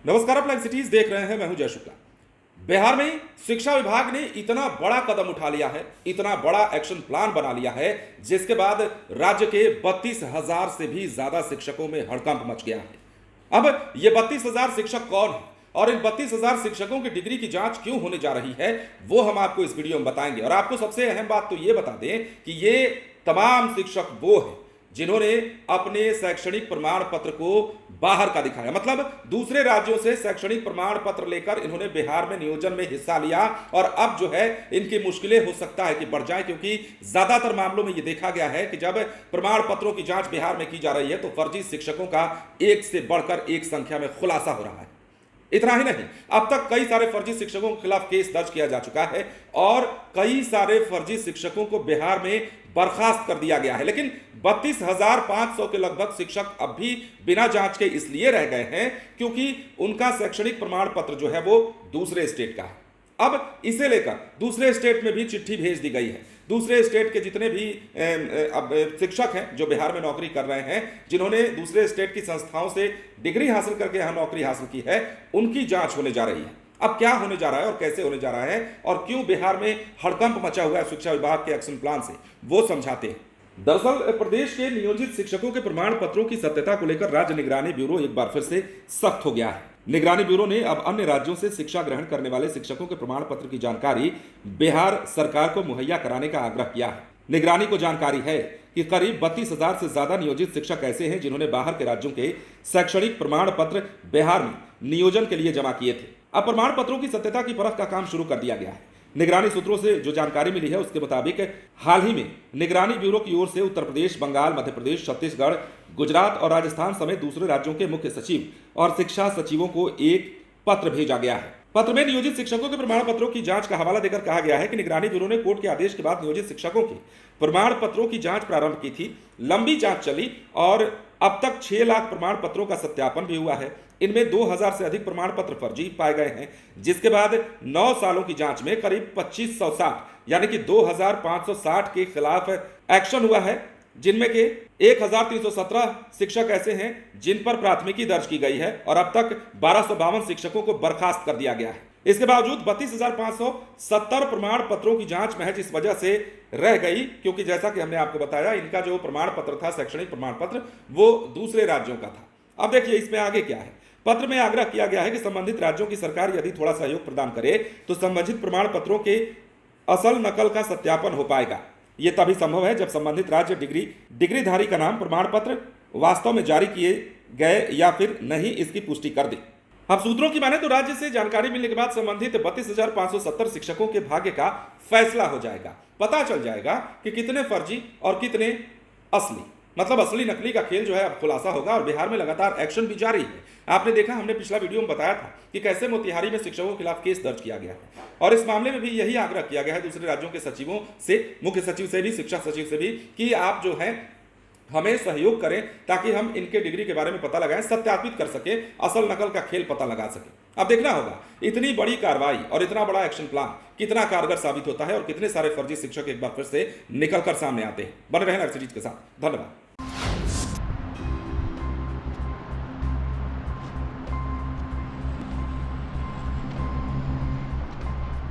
नमस्कार, आप live cities देख रहे हैं। मैं हूं जय शुक्ला। बिहार में शिक्षा विभाग ने इतना बड़ा कदम उठा लिया है, इतना बड़ा एक्शन प्लान बना लिया है, जिसके बाद राज्य के 32,000 से भी ज्यादा शिक्षकों में हड़कंप मच गया है। अब ये 32,000 शिक्षक कौन है और इन 32,000 शिक्षकों की डिग्री की जांच क्यों होने जा रही है, वो हम आपको इस वीडियो में बताएंगे। और आपको सबसे अहम बात तो ये बता दें कि ये तमाम शिक्षक वो हैं जिन्होंने अपने शैक्षणिक प्रमाण पत्र को बाहर का दिखाया, मतलब दूसरे राज्यों से शैक्षणिक प्रमाण पत्र लेकर इन्होंने बिहार में नियोजन में हिस्सा लिया। और अब जो है इनकी मुश्किलें हो सकता है कि बढ़ जाए, क्योंकि ज्यादातर मामलों में यह देखा गया है कि जब प्रमाण पत्रों की जांच बिहार में की जा रही है तो फर्जी शिक्षकों का एक से बढ़कर एक संख्या में खुलासा हो रहा है। इतना ही नहीं, अब तक कई सारे फर्जी शिक्षकों के खिलाफ केस दर्ज किया जा चुका है और कई सारे फर्जी शिक्षकों को बिहार में बर्खास्त कर दिया गया है। लेकिन 32,500 के लगभग शिक्षक अब भी बिना जांच के इसलिए रह गए हैं क्योंकि उनका शैक्षणिक प्रमाण पत्र जो है वो दूसरे स्टेट का है। अब इसे लेकर दूसरे स्टेट में भी चिट्ठी भेज दी गई है। दूसरे स्टेट के जितने भी अब शिक्षक हैं जो बिहार में नौकरी कर रहे हैं, जिन्होंने दूसरे स्टेट की संस्थाओं से डिग्री हासिल करके यहाँ नौकरी हासिल की है, उनकी जांच होने जा रही है। अब क्या होने जा रहा है और कैसे होने जा रहा है और क्यों बिहार में हड़कंप मचा हुआ है शिक्षा विभाग के एक्शन प्लान से, वो समझाते हैं। दरअसल प्रदेश के नियोजित शिक्षकों के प्रमाण पत्रों की सत्यता को लेकर राज्य निगरानी ब्यूरो एक बार फिर से सख्त हो गया है। निगरानी ब्यूरो ने अब अन्य राज्यों से शिक्षा ग्रहण करने वाले शिक्षकों के प्रमाण पत्र की जानकारी बिहार सरकार को मुहैया कराने का आग्रह किया है। निगरानी को जानकारी है कि करीब 32,000 से ज्यादा नियोजित शिक्षक ऐसे हैं जिन्होंने बाहर के राज्यों के शैक्षणिक प्रमाण पत्र बिहार में नियोजन के लिए जमा किए थे। अब प्रमाण पत्रों की सत्यता की परख का काम शुरू कर दिया गया है। निगरानी सूत्रों से जो जानकारी मिली है उसके मुताबिक हाल ही में निगरानी ब्यूरो की ओर से उत्तर प्रदेश, बंगाल, मध्य प्रदेश, छत्तीसगढ़, गुजरात और राजस्थान समेत दूसरे राज्यों के मुख्य सचिव और शिक्षा सचिवों को एक पत्र भेजा गया है। पत्र में नियोजित शिक्षकों के प्रमाण पत्रों की जांच का हवाला देकर कहा गया है कि निगरानी ब्यूरो ने कोर्ट के आदेश के बाद नियोजित शिक्षकों के प्रमाण पत्रों की जांच प्रारंभ की थी। लंबी जांच चली और अब तक 6 लाख प्रमाण पत्रों का सत्यापन भी हुआ है। इनमें 2,000 से अधिक प्रमाण पत्र फर्जी पाए गए हैं, जिसके बाद 9 सालों की जांच में करीब 2560 यानी कि 2,560 के खिलाफ एक्शन हुआ है, जिनमें के 1,317 शिक्षक ऐसे हैं जिन पर प्राथमिकी दर्ज की गई है और अब तक 1,252 शिक्षकों को बर्खास्त कर दिया गया है। इसके बावजूद 32,570 प्रमाण पत्रों की जांच महज इस वजह से रह गई क्योंकि जैसा कि हमने आपको बताया, इनका जो प्रमाण पत्र था, शैक्षणिक प्रमाण पत्र, वो दूसरे राज्यों का था। अब देखिए इसमें आगे क्या है। पत्र में आग्रह किया गया है कि संबंधित राज्यों की सरकार यदि थोड़ा सहयोग प्रदान करे तो संबंधित प्रमाण पत्रों के असल नकल का सत्यापन हो पाएगा। यह तभी संभव है जब संबंधित राज्य डिग्रीधारी का नाम प्रमाण पत्र वास्तव में जारी किए गए या फिर नहीं, इसकी पुष्टि कर दे। अब सूत्रों की माने तो राज्य से जानकारी मिलने के बाद संबंधित 32,570 शिक्षकों के भाग्य का फैसला हो जाएगा। पता चल जाएगा कि कितने फर्जी और कितने असली, मतलब असली नकली का खेल जो है अब खुलासा होगा। और बिहार में लगातार एक्शन भी जारी है। आपने देखा, हमने पिछला वीडियो में बताया था कि कैसे मोतिहारी में शिक्षकों के खिलाफ केस दर्ज किया गया है और इस मामले में भी यही आग्रह किया गया है दूसरे राज्यों के सचिवों से, मुख्य सचिव से भी, शिक्षा सचिव से भी, कि आप जो है हमें सहयोग करें ताकि हम इनके डिग्री के बारे में पता लगाएं, सत्यापित कर सके, असल नकल का खेल पता लगा सके। अब देखना होगा इतनी बड़ी कार्रवाई और इतना बड़ा एक्शन प्लान कितना कारगर साबित होता है और कितने सारे फर्जी शिक्षक एक बार फिर से निकल कर सामने आते हैं। बने रहें लाइव सीरीज के साथ। धन्यवाद।